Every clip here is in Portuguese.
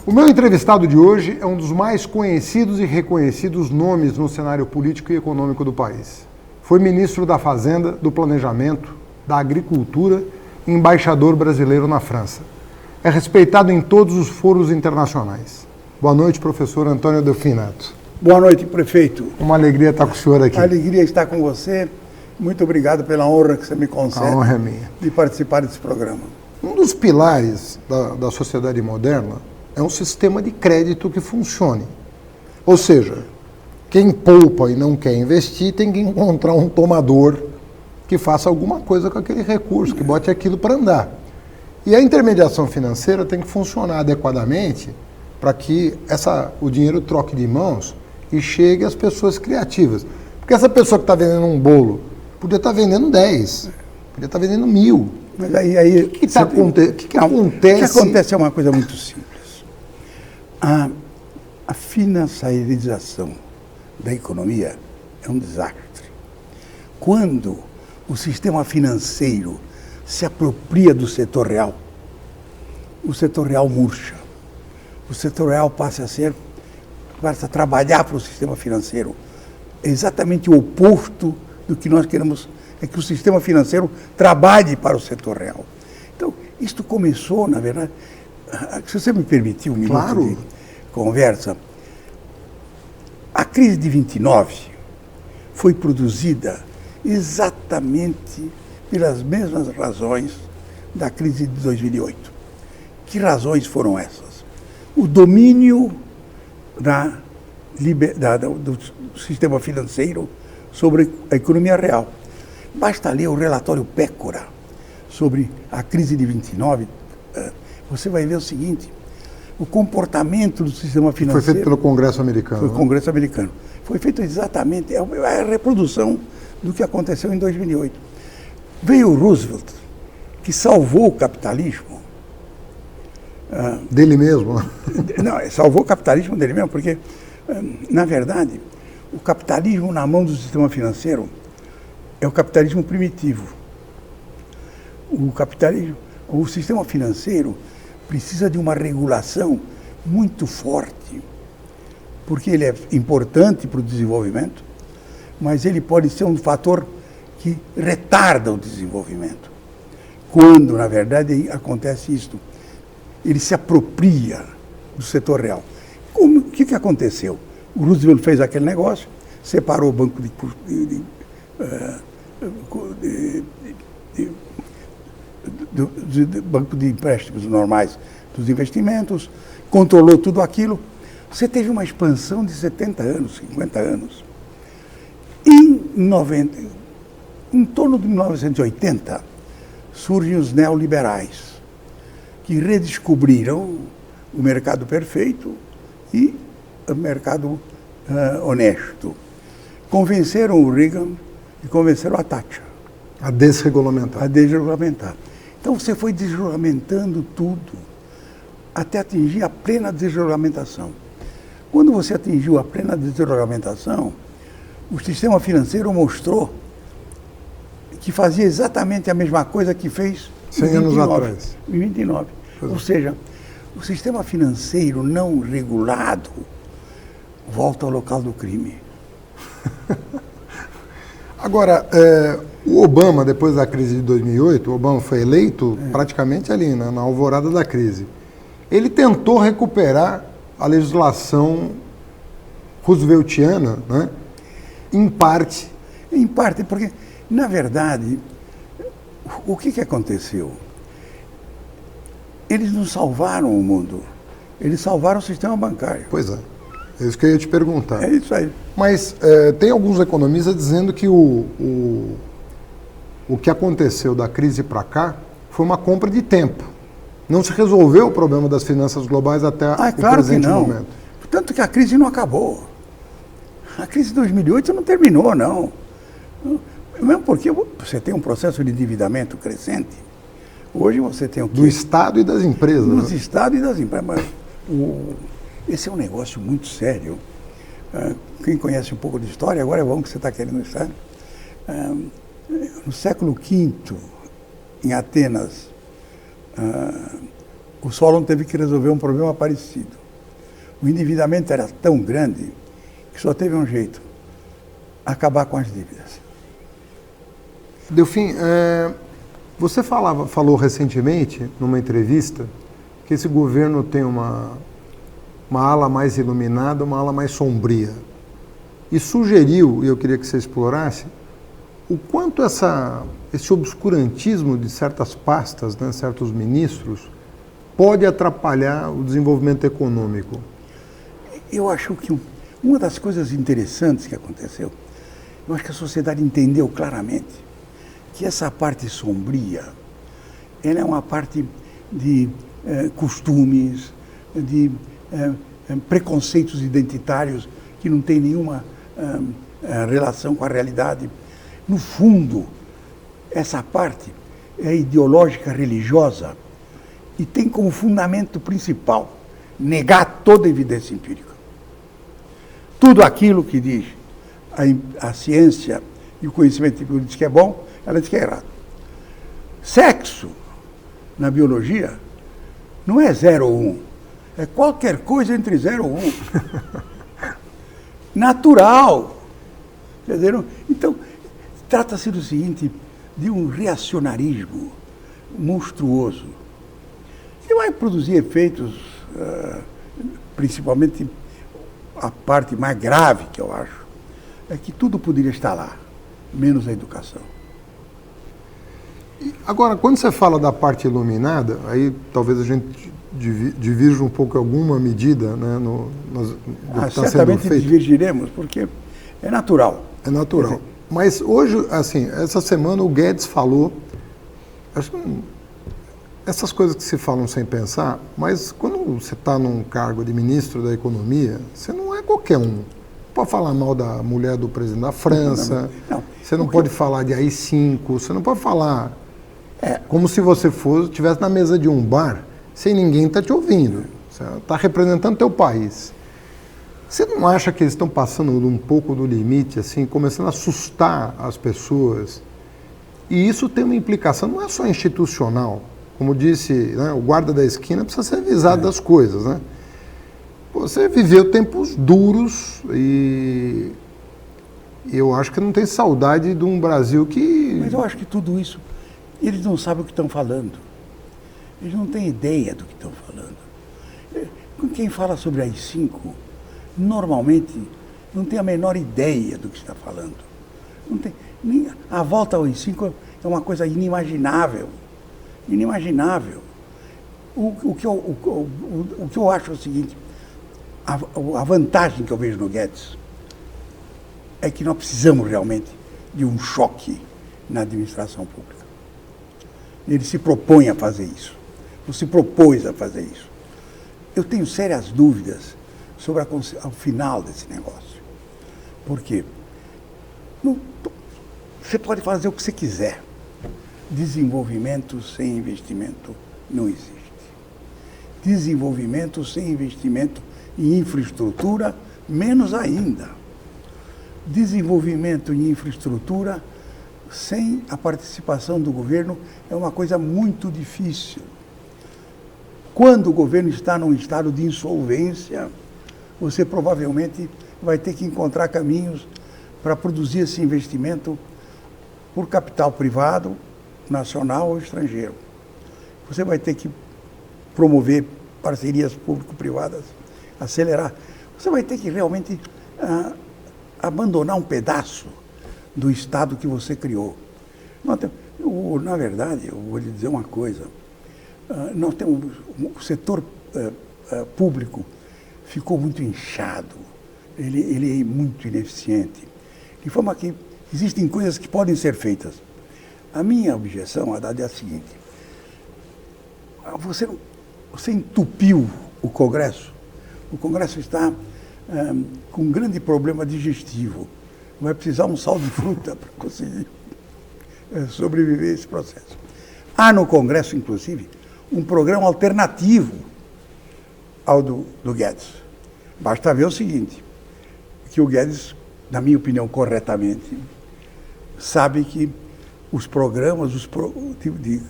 O meu entrevistado de hoje é um dos mais conhecidos e reconhecidos nomes no cenário político e econômico do país. Foi ministro da Fazenda, do Planejamento, da Agricultura e embaixador brasileiro na França. É respeitado em todos os foros internacionais. Boa noite, professor Antônio Delfinato. Boa noite, prefeito. Uma alegria estar com o senhor aqui. A alegria estar com você. Muito obrigado pela honra que você me concede. A honra é minha. De participar desse programa. Um dos pilares da sociedade moderna é um sistema de crédito que funcione. Ou seja, quem poupa e não quer investir tem que encontrar um tomador que faça alguma coisa com aquele recurso, que bote aquilo para andar. E a intermediação financeira tem que funcionar adequadamente para que o dinheiro troque de mãos e chegue às pessoas criativas. Porque essa pessoa que está vendendo um bolo podia estar vendendo 10, podia estar vendendo 1.000. Mas aí O que acontece? O que acontece é uma coisa muito simples. A financiarização da economia é um desastre. Quando o sistema financeiro se apropria do setor real, o setor real murcha. O setor real passa a trabalhar para o sistema financeiro. É exatamente o oposto do que nós queremos, é que o sistema financeiro trabalhe para o setor real. Então, isto começou, na verdade, se você me permitir um minuto de conversa, a crise de 29 foi produzida exatamente pelas mesmas razões da crise de 2008. Que razões foram essas? O domínio do sistema financeiro sobre a economia real. Basta ler o relatório Pécora sobre a crise de 29, você vai ver o seguinte: o comportamento do sistema financeiro... Foi feito pelo Congresso americano. Foi o Congresso americano. Foi feito exatamente, é a reprodução do que aconteceu em 2008. Veio o Roosevelt, que salvou o capitalismo. Dele mesmo? Não, salvou o capitalismo dele mesmo, porque, na verdade, o capitalismo na mão do sistema financeiro é o capitalismo primitivo. O sistema financeiro precisa de uma regulação muito forte, porque ele é importante para o desenvolvimento, mas ele pode ser um fator que retarda o desenvolvimento. Quando, na verdade, acontece isto, ele se apropria do setor real. O que aconteceu? O Roosevelt fez aquele negócio, separou o banco banco de empréstimos normais dos investimentos, controlou tudo aquilo. Você teve uma expansão de 70 anos, 50 anos. Em torno de 1980, surgem os neoliberais, que redescobriram o mercado perfeito e o mercado honesto. Convenceram o Reagan e convenceram a Thatcher. A desregulamentar. A desregulamentar. Então você foi desregulamentando tudo até atingir a plena desregulamentação. Quando você atingiu a plena desregulamentação, o sistema financeiro mostrou que fazia exatamente a mesma coisa que fez 100 anos atrás. Em 29. Ou seja, o sistema financeiro não regulado volta ao local do crime. Agora, o Obama, depois da crise de 2008, o Obama foi eleito praticamente ali, na alvorada da crise. Ele tentou recuperar a legislação rooseveltiana, né? Em parte. Em parte, porque, na verdade, o que aconteceu? Eles não salvaram o mundo, eles salvaram o sistema bancário. Pois é, é isso que eu ia te perguntar. É isso aí. Mas tem alguns economistas dizendo que o que aconteceu da crise para cá foi uma compra de tempo. Não se resolveu o problema das finanças globais até o presente momento. Tanto que a crise não acabou. A crise de 2008 não terminou, não. Mesmo porque você tem um processo de endividamento crescente. Hoje você tem o quê? Do Estado e das empresas. Dos Estados e das empresas. Mas esse é um negócio muito sério. Quem conhece um pouco de história, agora é bom que você está querendo estar. No século V, em Atenas, o Solon teve que resolver um problema parecido. O endividamento era tão grande que só teve um jeito: acabar com as dívidas. Delfim, você falou recentemente, numa entrevista, que esse governo tem uma ala mais iluminada, uma ala mais sombria. E sugeriu, e eu queria que você explorasse, o quanto esse obscurantismo de certas pastas, né, certos ministros, pode atrapalhar o desenvolvimento econômico. Eu acho que uma das coisas interessantes que aconteceu, eu acho que a sociedade entendeu claramente que essa parte sombria, ela é uma parte de costumes, de preconceitos identitários que não tem nenhuma relação com a realidade. No fundo, essa parte é ideológica, religiosa, e tem como fundamento principal negar toda evidência empírica. Tudo aquilo que diz a ciência e o conhecimento empírico diz que é bom, ela diz que é errado. Sexo, na biologia, não é 0 ou 1. É qualquer coisa entre 0 ou 1. Natural. Quer dizer, então, trata-se do seguinte, de um reacionarismo monstruoso, que vai produzir efeitos, principalmente a parte mais grave que eu acho, é que tudo poderia estar lá, menos a educação. Agora, quando você fala da parte iluminada, aí talvez a gente divirja um pouco em alguma medida, né, do que está certamente sendo feito. divergiremos, porque é natural. É natural. Mas hoje, assim, essa semana o Guedes falou, acho que essas coisas que se falam sem pensar, mas quando você está num cargo de ministro da Economia, você não é qualquer um. Não pode falar mal da mulher do presidente da França, não. Você não pode falar de AI-5, você não pode falar como se você estivesse na mesa de um bar, sem ninguém estar te ouvindo. Você está representando teu país. Você não acha que eles estão passando um pouco do limite, assim, começando a assustar as pessoas? E isso tem uma implicação, não é só institucional. Como disse, né, o guarda da esquina precisa ser avisado das coisas, né? Você viveu tempos duros e eu acho que não tem saudade de um Brasil que... Mas eu acho que tudo isso, eles não sabem o que estão falando. Eles não têm ideia do que estão falando. Quem fala sobre AI-5, normalmente não tem a menor ideia do que está falando. Não tem, a volta ao AI-5 é uma coisa inimaginável. Inimaginável. O que eu acho é o seguinte, a vantagem que eu vejo no Guedes é que nós precisamos realmente de um choque na administração pública. Ele se propõe a fazer isso. Ou se propôs a fazer isso. Eu tenho sérias dúvidas sobre o final desse negócio. Por quê? Você pode fazer o que você quiser. Desenvolvimento sem investimento não existe. Desenvolvimento sem investimento em infraestrutura, menos ainda. Desenvolvimento em infraestrutura sem a participação do governo é uma coisa muito difícil. Quando o governo está num estado de insolvência, você provavelmente vai ter que encontrar caminhos para produzir esse investimento por capital privado, nacional ou estrangeiro. Você vai ter que promover parcerias público-privadas, acelerar. Você vai ter que realmente abandonar um pedaço do Estado que você criou. Na verdade, eu vou lhe dizer uma coisa. Nós temos, o setor público ficou muito inchado, ele é muito ineficiente, de forma que existem coisas que podem ser feitas. A minha objeção, Haddad, é a seguinte: você entupiu o Congresso está com um grande problema digestivo, vai precisar um sal de fruta para conseguir sobreviver a esse processo. Há no Congresso, inclusive, um programa alternativo ao do Guedes. Basta ver o seguinte, que o Guedes, na minha opinião, corretamente, sabe que os programas de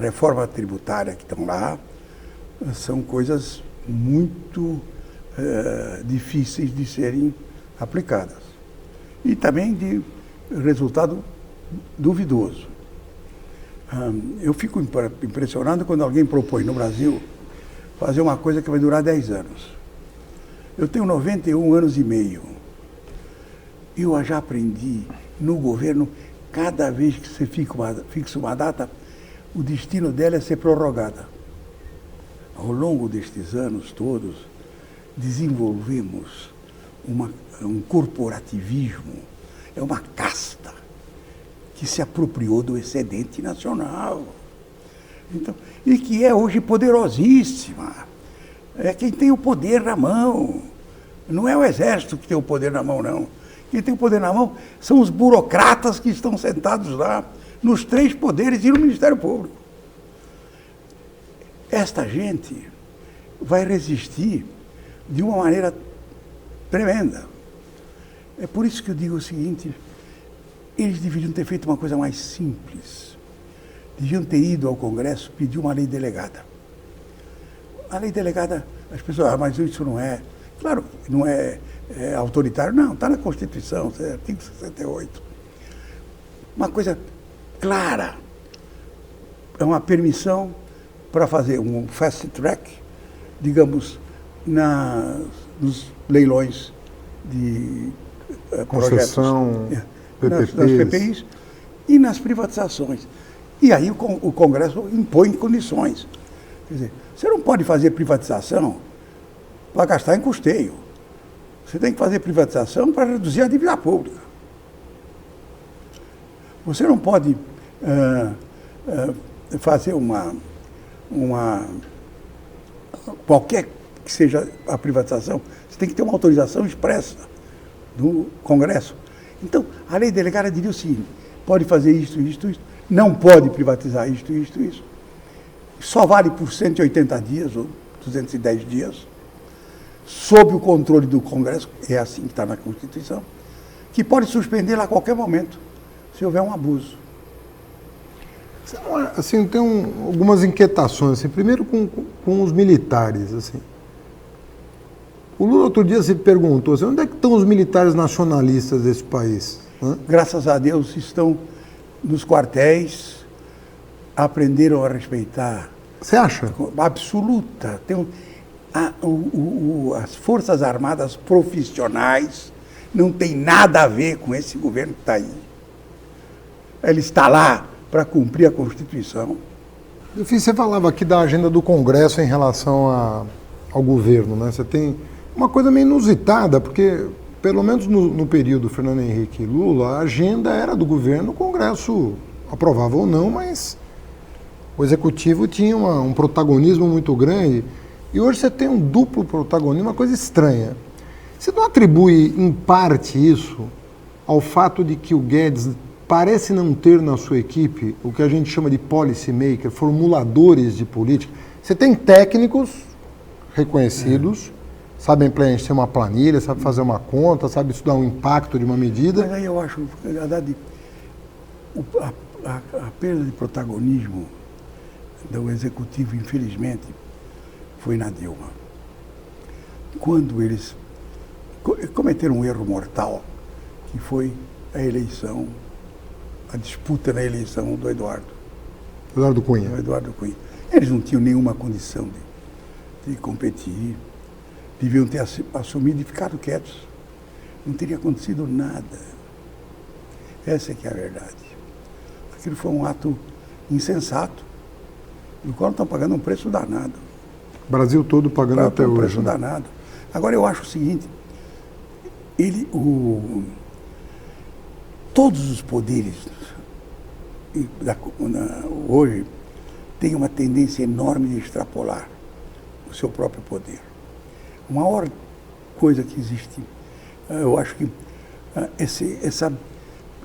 reforma tributária que estão lá, são coisas muito difíceis de serem aplicadas. E também de resultado duvidoso. Eu fico impressionado quando alguém propõe no Brasil fazer uma coisa que vai durar 10 anos. Eu tenho 91 anos e meio. Eu já aprendi no governo, cada vez que você fixa uma data, o destino dela é ser prorrogada. Ao longo destes anos todos, desenvolvemos um corporativismo, é uma casta que se apropriou do excedente nacional. Então, e que é hoje poderosíssima. É quem tem o poder na mão. Não é o exército que tem o poder na mão, não. Quem tem o poder na mão são os burocratas que estão sentados lá, nos 3 poderes e no Ministério Público. Esta gente vai resistir de uma maneira tremenda. É por isso que eu digo o seguinte, eles deveriam ter feito uma coisa mais simples. Deviam ter ido ao Congresso pedir uma lei delegada. A lei delegada, as pessoas, mas isso não é... Claro, não é autoritário, não, está na Constituição, artigo 68. Uma coisa clara. É uma permissão para fazer um fast track, digamos, nos leilões de concessão, projetos, nas PPIs e nas privatizações. E aí o Congresso impõe condições. Quer dizer, você não pode fazer privatização para gastar em custeio. Você tem que fazer privatização para reduzir a dívida pública. Você não pode fazer qualquer que seja a privatização, você tem que ter uma autorização expressa do Congresso. Então, a lei delegada diria o seguinte, pode fazer isto, não pode privatizar isto. Só vale por 180 dias ou 210 dias, sob o controle do Congresso, é assim que está na Constituição, que pode suspender a qualquer momento, se houver um abuso. Assim, tem algumas inquietações. Assim, primeiro com os militares. Assim. O Lula outro dia se perguntou, assim, onde é que estão os militares nacionalistas desse país? Graças a Deus estão nos quartéis, aprenderam a respeitar. Você acha? Absoluta. As Forças Armadas profissionais não tem nada a ver com esse governo que está aí. Ele está lá para cumprir a Constituição. Você falava aqui da agenda do Congresso em relação ao governo, né? Você tem uma coisa meio inusitada, porque, pelo menos no período Fernando Henrique e Lula, a agenda era do governo, o Congresso aprovava ou não, mas o Executivo tinha um protagonismo muito grande. E hoje você tem um duplo protagonismo, uma coisa estranha. Você não atribui, em parte, isso ao fato de que o Guedes parece não ter na sua equipe o que a gente chama de policy maker, formuladores de política? Você tem técnicos reconhecidos, sabem preencher uma planilha, sabem fazer uma conta, sabem estudar o impacto de uma medida. Mas aí eu acho, na verdade, a perda de protagonismo do Executivo, infelizmente, foi na Dilma. Quando eles cometeram um erro mortal, que foi a eleição, a disputa na eleição do Eduardo Cunha. Eles não tinham nenhuma condição de competir, deviam ter assumido e ficado quietos. Não teria acontecido nada. Essa é que é a verdade. Aquilo foi um ato insensato, do qual estão pagando um preço danado. O Brasil todo pagando até hoje. Um preço danado. Agora eu acho o seguinte, todos os poderes hoje têm uma tendência enorme de extrapolar o seu próprio poder. A maior coisa que existe, eu acho que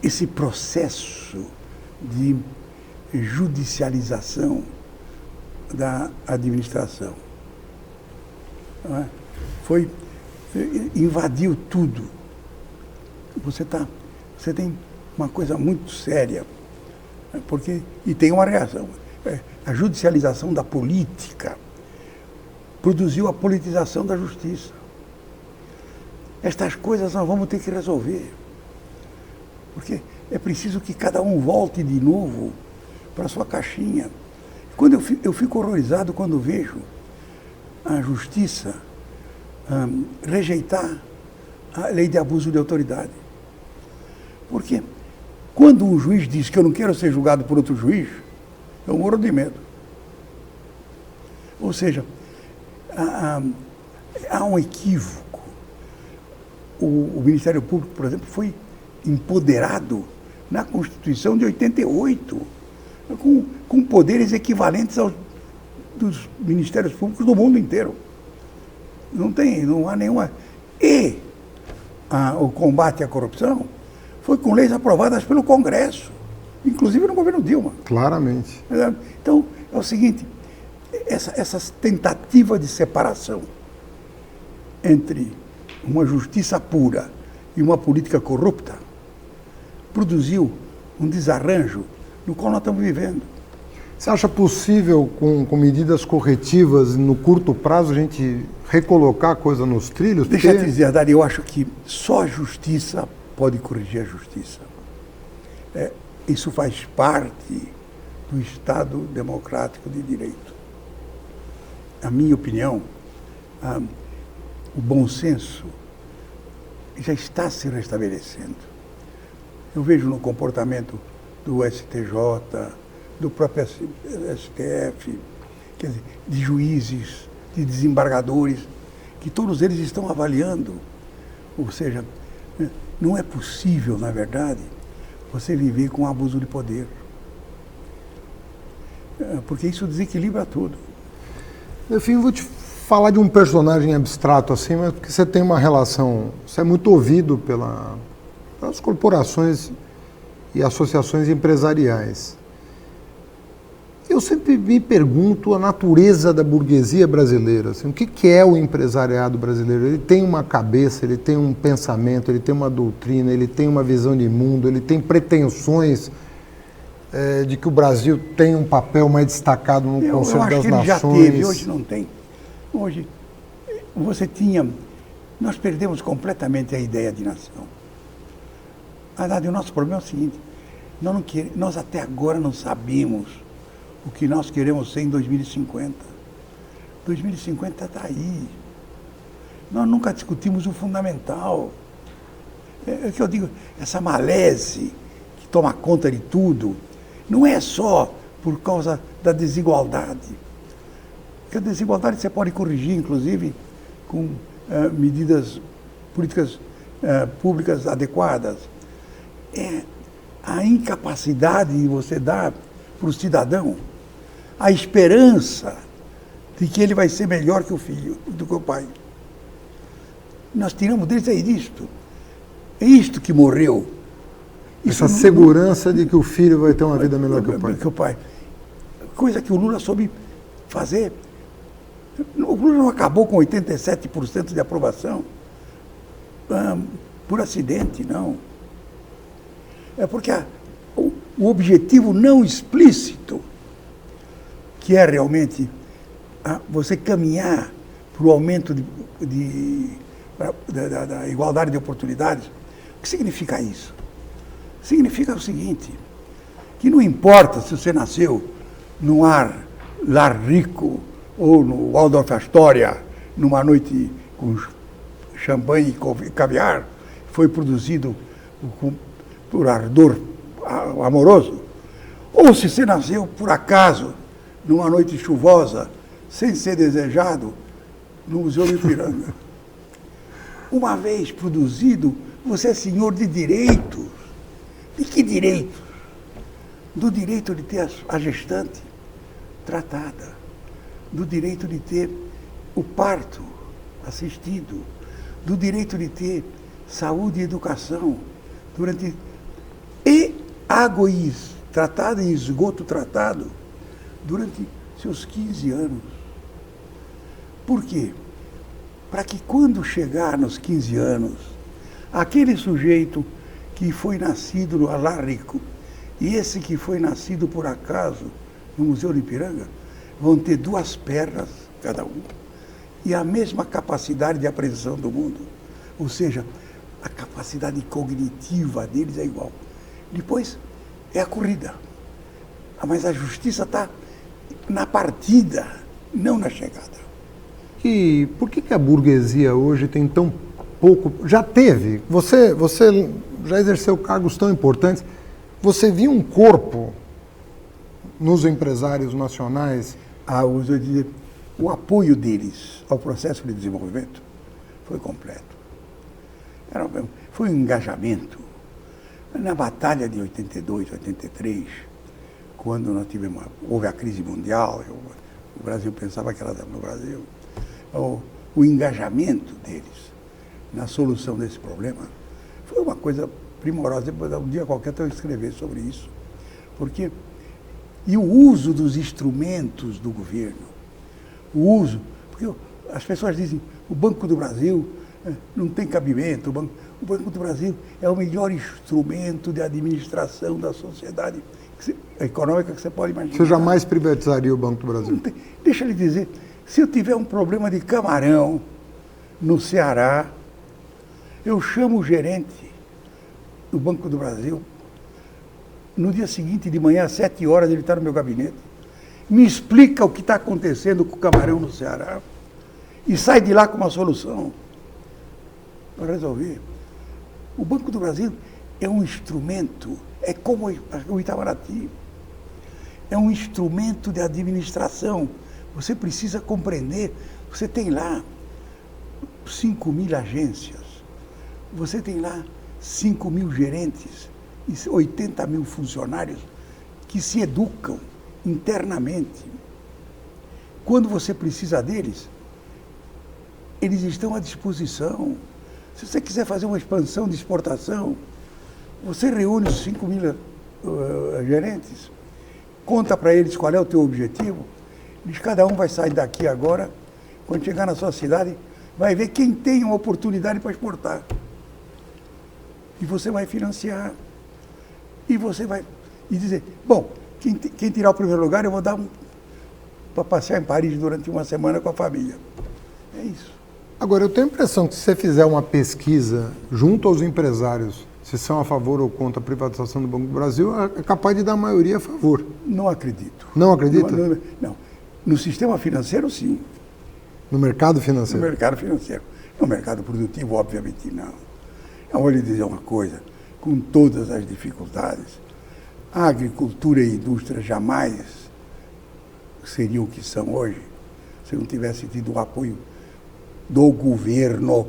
esse processo de judicialização da administração, não é? Invadiu tudo. Você tem uma coisa muito séria, e tem uma reação. a judicialização da política produziu a politização da justiça. Estas coisas nós vamos ter que resolver. Porque é preciso que cada um volte de novo para a sua caixinha. Quando eu fico horrorizado quando vejo a justiça rejeitar a lei de abuso de autoridade. Porque quando um juiz diz que eu não quero ser julgado por outro juiz, eu morro de medo. Ou seja, há um equívoco. O Ministério Público, por exemplo, foi empoderado na Constituição de 88, com poderes equivalentes aos dos ministérios públicos do mundo inteiro. Não há nenhuma... E o combate à corrupção foi com leis aprovadas pelo Congresso, inclusive no governo Dilma. Claramente. Então, é o seguinte, essas tentativas de separação entre uma justiça pura e uma política corrupta produziu um desarranjo no qual nós estamos vivendo. Você acha possível, com medidas corretivas, no curto prazo, a gente recolocar a coisa nos trilhos? Deixa eu te dizer, Dari, eu acho que só a justiça pode corrigir a justiça. Isso faz parte do Estado democrático de direito. Na minha opinião, o bom senso já está se restabelecendo. Eu vejo no comportamento do STJ, do próprio STF, quer dizer, de juízes, de desembargadores, que todos eles estão avaliando. Ou seja, não é possível, na verdade, você viver com abuso de poder. Porque isso desequilibra tudo. Enfim, eu vou te falar de um personagem abstrato assim, mas porque você tem uma relação, você é muito ouvido pelas corporações e associações empresariais. Eu sempre me pergunto a natureza da burguesia brasileira, assim, o que é o empresariado brasileiro? Ele tem uma cabeça, ele tem um pensamento, ele tem uma doutrina, ele tem uma visão de mundo, ele tem pretensões de que o Brasil tem um papel mais destacado no Conselho das Nações. Eu acho que ele já teve, hoje não tem. Hoje, nós perdemos completamente a ideia de nação. Na verdade, o nosso problema é o seguinte, nós até agora não sabemos o que nós queremos ser em 2050. 2050 está aí. Nós nunca discutimos o fundamental. É o que eu digo, essa malese que toma conta de tudo, não é só por causa da desigualdade. Porque a desigualdade você pode corrigir, inclusive, com medidas políticas públicas adequadas. É a incapacidade de você dar para o cidadão a esperança de que ele vai ser melhor que o filho, do que o pai. Nós tiramos deles isto. É isto que morreu. Essa segurança de que o filho vai ter uma vida melhor que o pai. Coisa que o Lula soube fazer. O Lula não acabou com 87% de aprovação por acidente, não. É porque o objetivo não explícito, que é realmente você caminhar para o aumento da igualdade de oportunidades. O que significa isso? Significa o seguinte, que não importa se você nasceu num lar rico ou no Waldorf Astoria, numa noite com champanhe e caviar, foi produzido por ardor amoroso, ou se você nasceu por acaso numa noite chuvosa, sem ser desejado, no Museu do Ipiranga. Uma vez produzido, você é senhor de direitos. De que direitos? Do direito de ter a gestante tratada, do direito de ter o parto assistido, do direito de ter saúde e educação e água tratada em esgoto tratado durante seus 15 anos. Por quê? Para que quando chegar nos 15 anos, aquele sujeito que foi nascido no lar rico e esse que foi nascido por acaso no Museu do Ipiranga, vão ter 2 pernas, cada um, e a mesma capacidade de apreensão do mundo. Ou seja, a capacidade cognitiva deles é igual. Depois é a corrida. Mas a justiça está na partida, não na chegada. E por que a burguesia hoje tem tão pouco... Já teve, você já exerceu cargos tão importantes, você viu um corpo nos empresários nacionais? O apoio deles ao processo de desenvolvimento foi completo. Foi um engajamento. Na batalha de 82, 83, quando houve a crise mundial, o Brasil pensava que era no Brasil, o engajamento deles na solução desse problema foi uma coisa primorosa. Depois, um dia qualquer, eu vou escrever sobre isso. E o uso dos instrumentos do governo, porque as pessoas dizem, o Banco do Brasil não tem cabimento, o Banco do Brasil é o melhor instrumento de administração da sociedade econômica que você pode imaginar. Você jamais privatizaria o Banco do Brasil? Deixa eu lhe dizer, se eu tiver um problema de camarão no Ceará, eu chamo o gerente do Banco do Brasil, no dia seguinte de manhã, às 7 horas, ele está no meu gabinete, me explica o que está acontecendo com o camarão no Ceará e sai de lá com uma solução para resolver. O Banco do Brasil é um instrumento, é como o Itamaraty, é um instrumento de administração. Você precisa compreender, você tem lá 5.000 agências, você tem lá 5.000 gerentes e 80.000 funcionários que se educam internamente. Quando você precisa deles, eles estão à disposição. Se você quiser fazer uma expansão de exportação, você reúne os 5.000 gerentes, conta para eles qual é o teu objetivo, diz, cada um vai sair daqui agora, quando chegar na sua cidade, vai ver quem tem uma oportunidade para exportar. E você vai financiar. E você vai dizer, bom, quem tirar o primeiro lugar, eu vou dar para passear em Paris durante uma semana com a família. É isso. Agora, eu tenho a impressão que se você fizer uma pesquisa junto aos empresários, se são a favor ou contra a privatização do Banco do Brasil, é capaz de dar a maioria a favor. Não acredito. Não acredita? Não. No sistema financeiro, sim. No mercado financeiro? No mercado financeiro. No mercado produtivo, obviamente, não. Eu vou lhe dizer uma coisa, com todas as dificuldades, a agricultura e a indústria jamais seriam o que são hoje se não tivesse tido o apoio do governo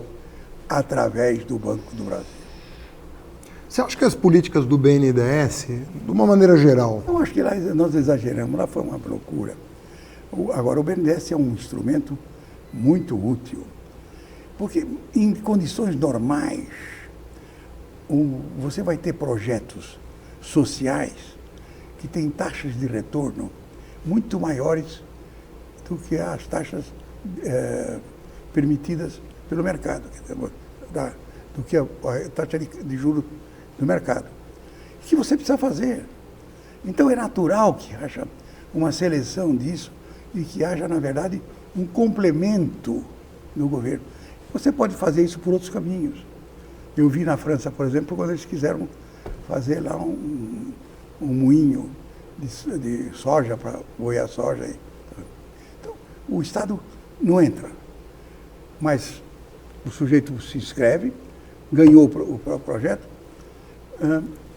através do Banco do Brasil. Você acha que as políticas do BNDES, de uma maneira geral... Eu acho que lá nós exageramos, lá foi uma loucura. Agora, o BNDES é um instrumento muito útil, porque em condições normais, você vai ter projetos sociais que têm taxas de retorno muito maiores do que as taxas permitidas pelo mercado, do que a taxa de juros do mercado. O que você precisa fazer? Então é natural que haja uma seleção disso e que haja, na verdade, um complemento no governo. Você pode fazer isso por outros caminhos. Eu vi na França, por exemplo, quando eles quiseram fazer lá um moinho de soja para moer a soja. Então, o Estado não entra, mas o sujeito se inscreve, ganhou o projeto,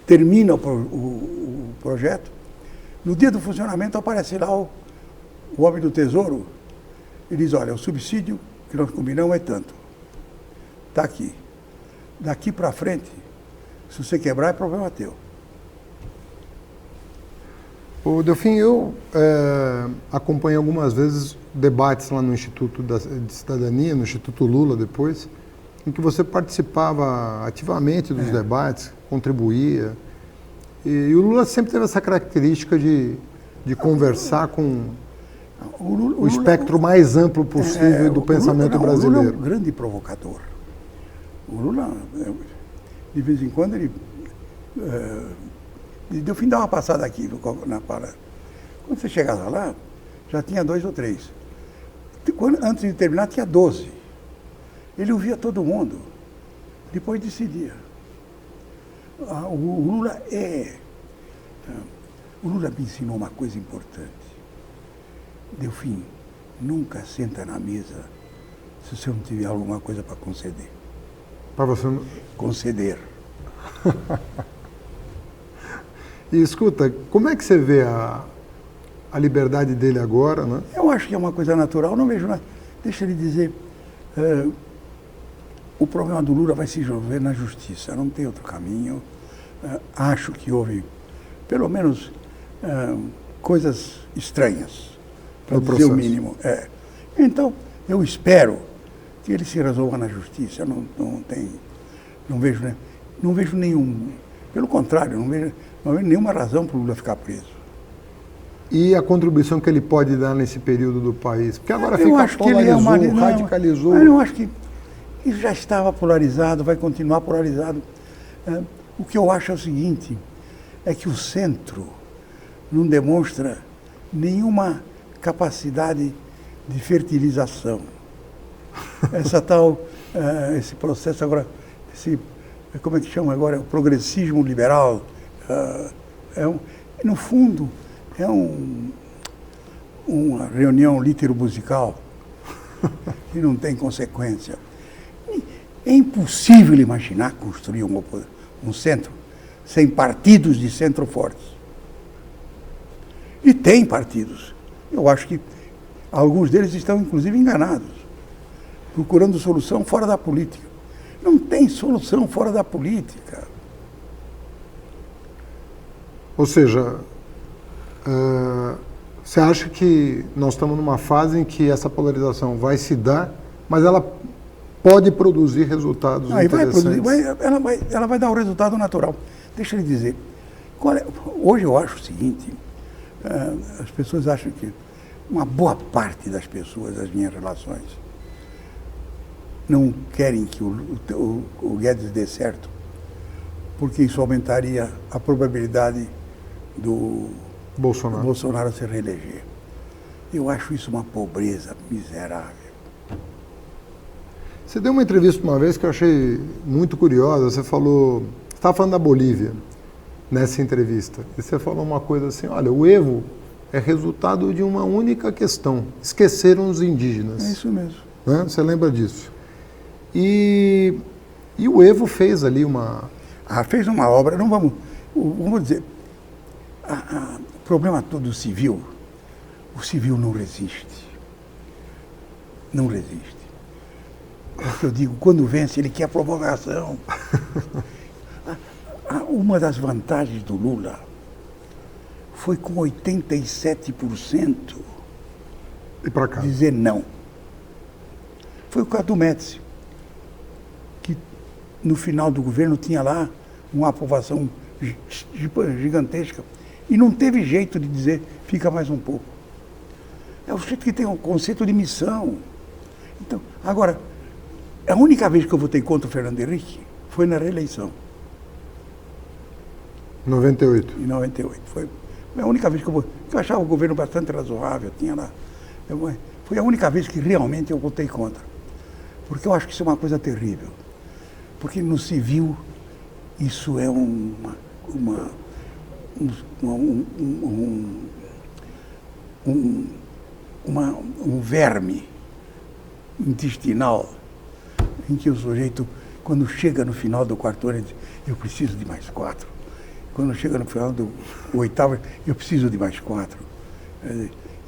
termina o projeto, no dia do funcionamento aparece lá o homem do Tesouro e diz, olha, o subsídio que nós combinamos é tanto, está aqui. Daqui para frente, se você quebrar, é problema teu. Ô, Delfim, eu acompanhei algumas vezes debates lá no Instituto de Cidadania, no Instituto Lula depois, em que você participava ativamente dos debates, contribuía. E o Lula sempre teve essa característica de conversar com o espectro mais amplo possível do pensamento brasileiro. O Lula é um grande provocador. O Lula, de vez em quando, ele deu fim de dar uma passada aqui na para. Quando você chegava lá, já tinha 2 ou 3. Antes de terminar, tinha 12. Ele ouvia todo mundo. Depois decidia. O Lula O Lula me ensinou uma coisa importante. Delfim, nunca senta na mesa se você não tiver alguma coisa para conceder. Para você não... Conceder. E escuta, como é que você vê a liberdade dele agora, né? Eu acho que é uma coisa natural, não vejo nada. Deixa ele dizer, o problema do Lula vai se resolver na justiça, não tem outro caminho. Acho que houve, pelo menos, coisas estranhas, para dizer o mínimo. Então, eu espero que ele se resolva na justiça. Não vejo nenhum, pelo contrário, não vejo nenhuma razão para o Lula ficar preso. E a contribuição que ele pode dar nesse período do país? Porque agora eu acho que ele radicalizou. Eu acho que ele já estava polarizado, vai continuar polarizado. O que eu acho é o seguinte, é que o centro não demonstra nenhuma capacidade de fertilização. Esse processo agora, como é que chama agora? O progressismo liberal. No fundo, é uma reunião litero-musical que não tem consequência. É impossível imaginar construir um centro sem partidos de centro fortes. E tem partidos. Eu acho que alguns deles estão, inclusive, enganados, procurando solução fora da política. Não tem solução fora da política. Ou seja, você acha que nós estamos numa fase em que essa polarização vai se dar, mas ela pode produzir resultados interessantes? Ela vai dar o resultado natural. Deixa eu lhe dizer, hoje eu acho o seguinte, as pessoas acham que uma boa parte das pessoas, das minhas relações, não querem que o Guedes dê certo, porque isso aumentaria a probabilidade do Bolsonaro se reeleger. Eu acho isso uma pobreza miserável. Você deu uma entrevista uma vez que eu achei muito curiosa. Você estava falando da Bolívia nessa entrevista, e você falou uma coisa assim, olha, o Evo é resultado de uma única questão, esqueceram os indígenas. É isso mesmo. Né? Você lembra disso? E o Evo fez ali fez uma obra, não vamos dizer, o problema todo civil, o civil não resiste. Não resiste. É o que eu digo, quando vence, ele quer provocação. Uma das vantagens do Lula foi com 87% e para cá dizer não. Foi o caso do Médici, que no final do governo tinha lá uma aprovação gigantesca e não teve jeito de dizer fica mais um pouco. É o sujeito que tem um conceito de missão. Então, agora, a única vez que eu votei contra o Fernando Henrique foi na reeleição. 98. Em 98. Foi a única vez que eu achava o governo bastante razoável, tinha lá. Foi a única vez que realmente eu votei contra. Porque eu acho que isso é uma coisa terrível. Porque no civil isso é um verme intestinal em que o sujeito, quando chega no final do quarto ano, ele diz, eu preciso de mais 4. Quando chega no final do 8º, eu preciso de mais 4.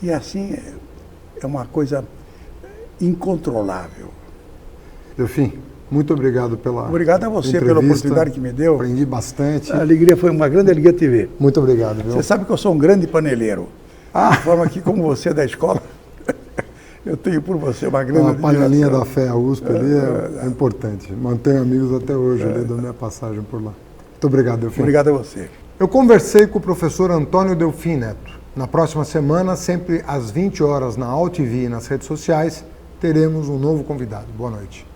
E assim é uma coisa incontrolável. Delfim, muito obrigado pela Obrigado a você pela oportunidade que me deu. Aprendi bastante. Foi uma grande alegria te ver. Muito obrigado. Viu? Você sabe que eu sou um grande paneleiro. De forma que, como você é da escola, eu tenho por você uma grande admiração. A panelinha da fé, a USP ali é importante. Mantenho amigos até hoje ali da minha passagem por lá. Muito obrigado, Delfim. Obrigado a você. Eu conversei com o professor Antônio Delfim Neto. Na próxima semana, sempre às 20 horas na AltV e nas redes sociais, teremos um novo convidado. Boa noite.